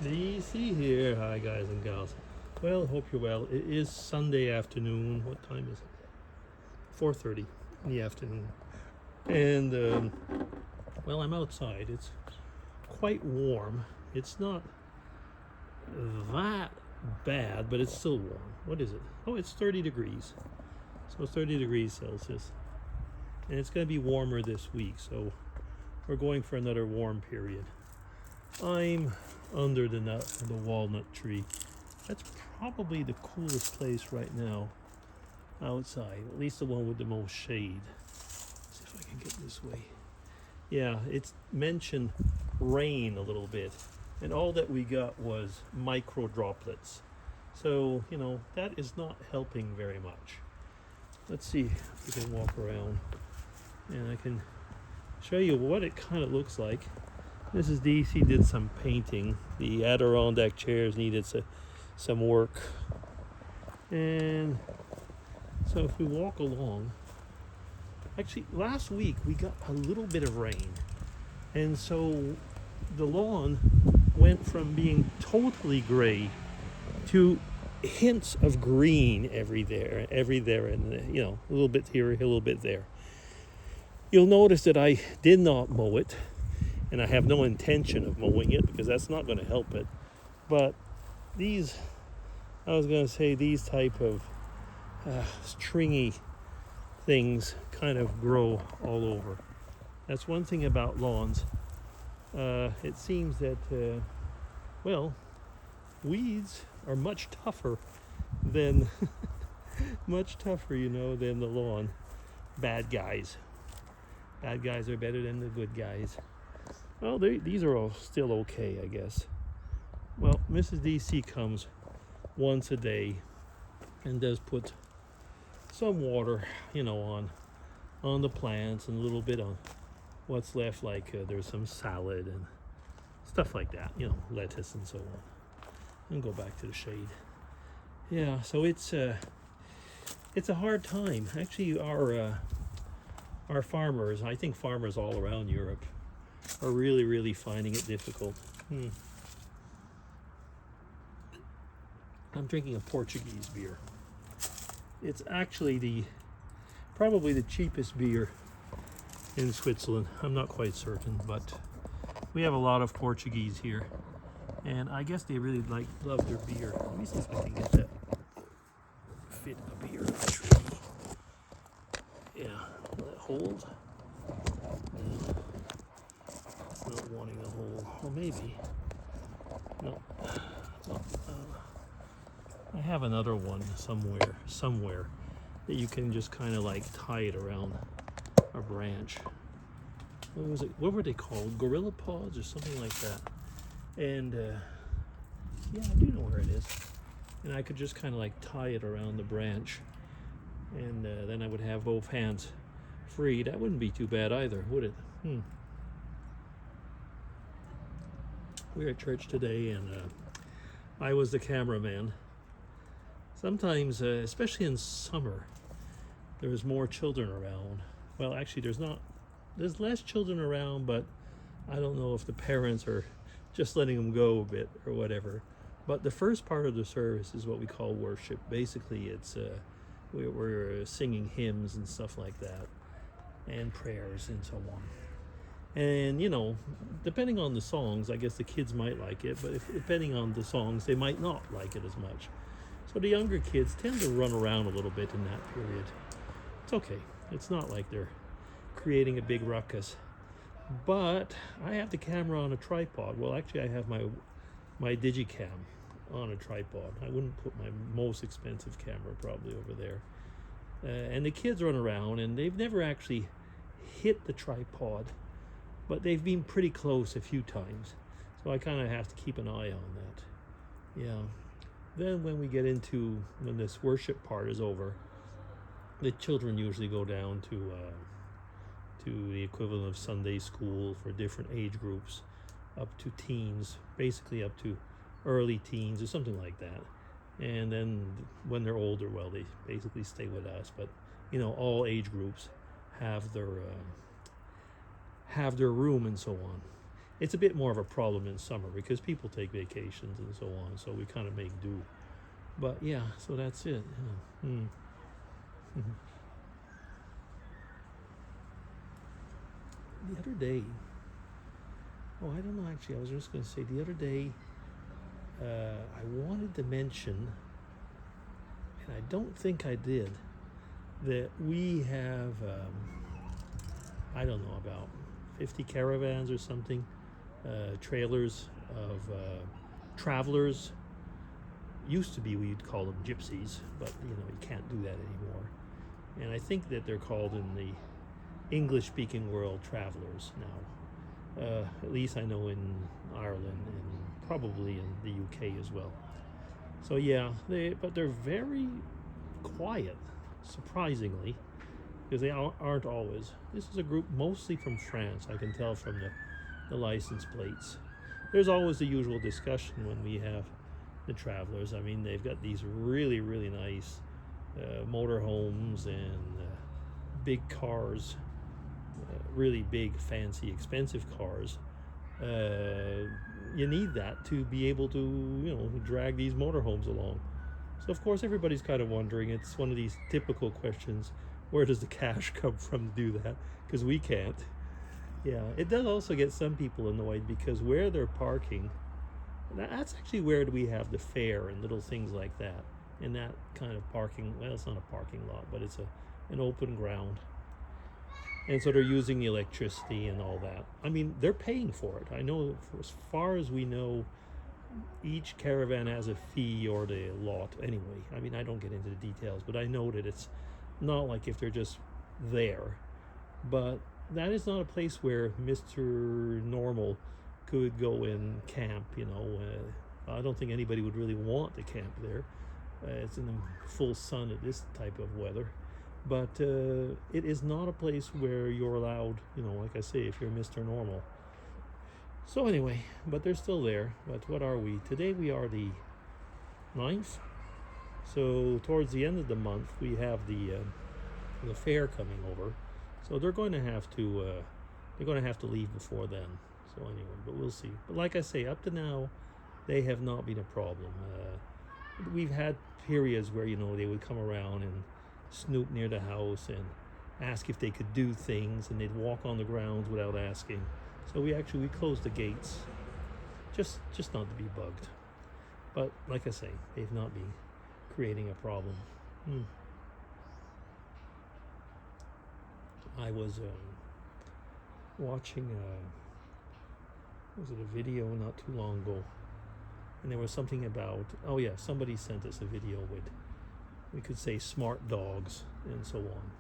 DC here. Hi, guys and gals. Well, hope you're well. It is Sunday afternoon. What time is it? 4:30 in the afternoon. And, well, I'm outside. It's quite warm. It's not that bad, but it's still warm. What is it? Oh, it's 30 degrees. So 30 degrees Celsius. And it's going to be warmer this week, so we're going for another warm period. I'm under the walnut tree. That's probably the coolest place right now outside, at least the one with the most shade. Let's see if I can get this way. Yeah, it's mentioned rain a little bit, and all that we got was micro droplets. So, that is not helping very much. Let's see if we can walk around and I can show you what it kind of looks like. Mrs. DC did some painting. The Adirondack chairs needed some work. And so if we walk along, actually last week we got a little bit of rain. And so the lawn went from being totally gray to hints of green every there, and a little bit here, a little bit there. You'll notice that I did not mow it, and I have no intention of mowing it because that's not going to help it. But these type of stringy things kind of grow all over. That's one thing about lawns. It seems that, weeds are much tougher than than the lawn. Bad guys are better than the good guys. Well, these are all still okay, I guess. Well, Mrs. DC comes once a day and does put some water, on the plants and a little bit on what's left, like there's some salad and stuff like that, lettuce and so on. And go back to the shade. Yeah, so it's a hard time. Actually, our farmers, I think farmers all around Europe, are really, really finding it difficult. I'm drinking a Portuguese beer. It's actually probably the cheapest beer in Switzerland. I'm not quite certain, but we have a lot of Portuguese here, and I guess they really love their beer. Let me see if I can get that fit a beer in the tree. Yeah, will that hold? It's not wanting to hold. Well, maybe. No. I have another one somewhere that you can just kind of tie it around a branch. What was it? What were they called? Gorilla pods or something like that. And yeah, I do know where it is. And I could just kind of tie it around the branch, and then I would have both hands free. That wouldn't be too bad either, would it? We were at church today, and I was the cameraman. Sometimes, especially in summer, there's more children around. Well, actually, there's less children around, but I don't know if the parents are just letting them go a bit or whatever. But the first part of the service is what we call worship. Basically, it's we're singing hymns and stuff like that, and prayers and so on. And depending on the songs, I guess the kids might like it, but depending on the songs, they might not like it as much. So the younger kids tend to run around a little bit in that period. It's okay. It's not like they're creating a big ruckus. But I have the camera on a tripod. Well, actually, I have my Digicam on a tripod. I wouldn't put my most expensive camera probably over there. And the kids run around, and they've never actually hit the tripod, but they've been pretty close a few times. So I kind of have to keep an eye on that. Yeah. Then when this worship part is over, the children usually go down to the equivalent of Sunday school for different age groups, up to teens, basically up to early teens or something like that. And then when they're older, well, they basically stay with us. But all age groups have their room and so on. It's a bit more of a problem in summer because people take vacations and so on, so we kind of make do. But yeah, so that's it. Yeah. The other day, oh, I don't know actually, I was just going to say the other day, I wanted to mention, and I don't think I did, that we have, I don't know, about 50 caravans or something, trailers of travelers. Used to be, we'd call them gypsies, but you can't do that anymore. And I think that they're called in the English-speaking world travelers now. At least I know in Ireland and probably in the UK as well. So yeah, but they're very quiet, surprisingly, because they aren't always. This is a group mostly from France. I can tell from the license plates. There's always the usual discussion when we have the travelers. I mean, they've got these really, really nice motorhomes and big cars, really big, fancy, expensive cars. You need that to be able to, drag these motorhomes along. So of course everybody's kind of wondering, it's one of these typical questions, where does the cash come from to do that? Because we can't. Yeah, it does also get some people annoyed because where they're parking, that's actually where we have the fair and little things like that. And that kind of parking, well, it's not a parking lot, but it's an open ground. And so they're using the electricity and all that. I mean, they're paying for it. I know, as far as we know, each caravan has a fee or the lot anyway. I mean, I don't get into the details, but I know that it's not like if they're just there. But that is not a place where Mr. Normal could go and camp, I don't think anybody would really want to camp there. It's in the full sun at this type of weather. But it is not a place where you're allowed, like I say, if you're Mr. Normal. So anyway, but they're still there. But what are we? Today we are the 9th. So towards the end of the month, we have the fair coming over. So they're going to have to leave before then. So anyway, but we'll see. But like I say, up to now, they have not been a problem. We've had periods where they would come around and snoop near the house and ask if they could do things, and they'd walk on the grounds without asking. So we closed the gates, just not to be bugged. But like I say, they've not been creating a problem. I was watching was it a video not too long ago, and there was something about, oh yeah, somebody sent us a video with, we could say, smart dogs and so on,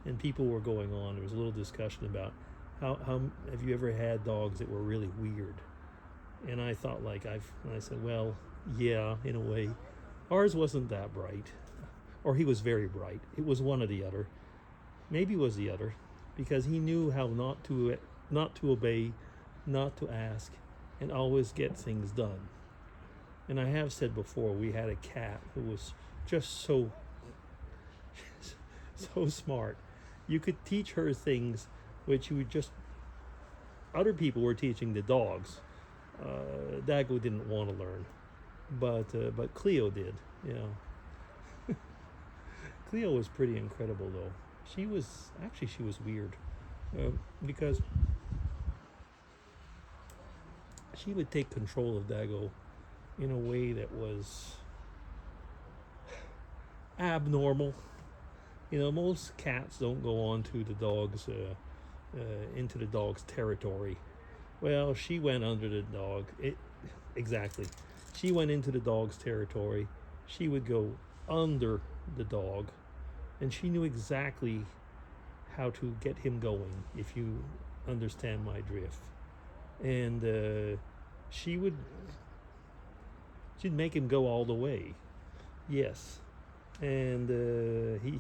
and people were going on, there was a little discussion about how have you ever had dogs that were really weird? And I thought, and I said, well, yeah, in a way. Ours wasn't that bright, or he was very bright. It was one or the other. Maybe it was the other, because he knew how not to obey, not to ask, and always get things done. And I have said before, we had a cat who was just so smart. You could teach her things which you would just, other people were teaching the dogs. Dago didn't want to learn, but Cleo did. Cleo was pretty incredible though. She was weird, because she would take control of Dago in a way that was abnormal. Most cats don't go on to the dogs, into the dog's territory. Well, she went under the dog. Exactly. She went into the dog's territory. She would go under the dog, and she knew exactly how to get him going, if you understand my drift. And she'd make him go all the way. Yes. And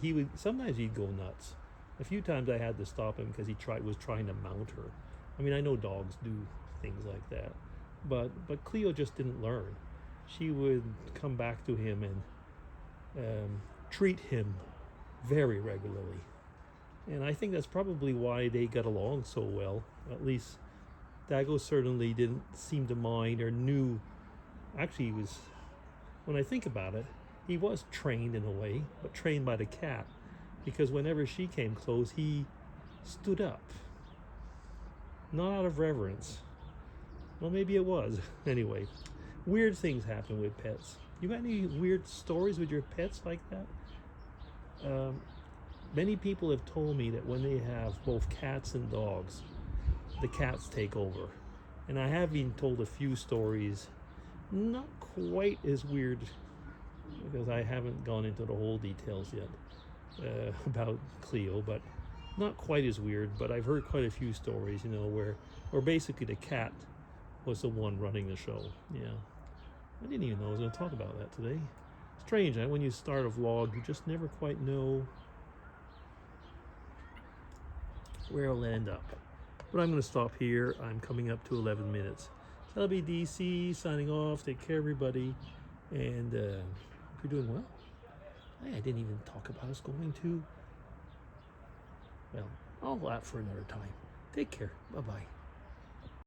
he would, sometimes he'd go nuts. A few times I had to stop him because he was trying to mount her. I mean, I know dogs do things like that, but Cleo just didn't learn. She would come back to him and treat him very regularly. And I think that's probably why they got along so well, at least Dago certainly didn't seem to mind or knew. Actually, he was, when I think about it, he was trained in a way, but trained by the cat, because whenever she came close, he stood up. Not out of reverence. Well, maybe it was. Anyway, weird things happen with pets. You got any weird stories with your pets like that? Many people have told me that when they have both cats and dogs, the cats take over. And I have been told a few stories, not quite as weird, because I haven't gone into the whole details yet about Cleo, but not quite as weird. But I've heard quite a few stories, you know, where basically the cat was the one running the show. Yeah, I didn't even know I was going to talk about that today. Strange, when you start a vlog, you just never quite know where it'll end up. But I'm going to stop here. I'm coming up to 11 minutes. So that'll be DC signing off. Take care, everybody. And hope you're doing well. Hey, I didn't even talk about us going to. Well, I'll laugh for another time. Take care. Bye-bye.